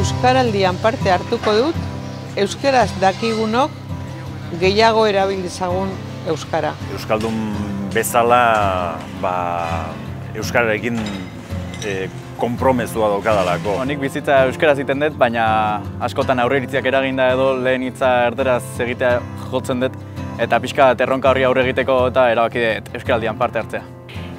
Euskaraldian parte hartuko dut, euskaraz dakigunok gehiago erabiltzagun euskara. Euskaldun bezala euskararekin konpromezua daukadalako. Nik bizitza euskaraz egiten dut, baina askotan aurreiritziak eraginda edo lehen hitza erderaz egitea jotzen dut, eta pixka bat erronka horri aurre egiteko eta erabaki dut euskaraldian parte hartzea.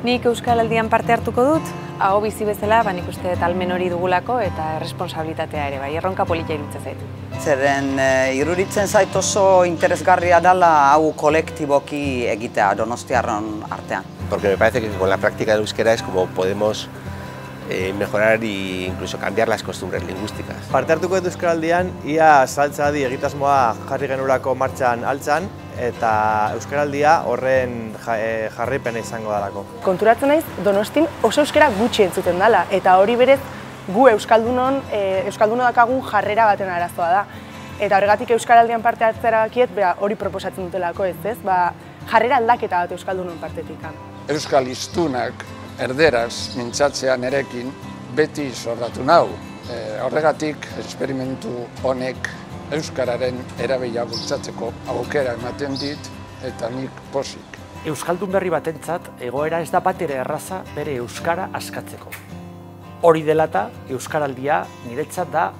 Nik euskaraldian parte hartuko dut, aho bizi bezala, nik uste dut almen hori dugulako eta erresponsabilitatea ere, erronka politia iruditzen zait. Zeren iruditzen zait oso interesgarria dela hau kolektiboki egitea donostiarron artean. Porque me parece que con la práctica del euskera es como podemos mejorar e incluso cambiar las costumbres lingüísticas. Parte hartuko dut euskaraldian, ia saltzadi egitasmoa jarri genurako martxan altzan, eta euskaraldia horren jarraipena izango dalako. Konturatzen naiz, Donostin oso euskara gutxi entzuten dela, eta hori berez gu euskaldunon dakagun jarrera baten arazoa da. Eta horregatik euskaraldian parte hartzera bakiet, hori proposatzen dutelako ez, jarrera aldaketa bat euskaldunon partetik. Euskal hiztunak erderaz mintzatzea nerekin beti zordatu nau. Horregatik, esperimentu honek euskararen erabilera bultzatzeko aukera ematen dit eta nik pozik. Euskaldun berri batentzat egoera ez da batere erraza bere euskara askatzeko. Hori dela eta euskaraldia niretzat da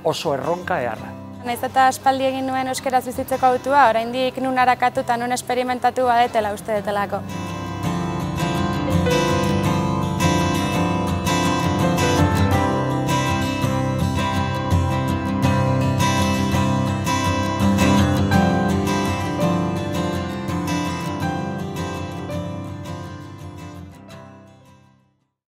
oso erronka eharra. Naiz eta aspaldi egin nuen euskaraz bizitzeko autua, oraindik nun arakatu eta nun esperimentatu badetela uste detelako.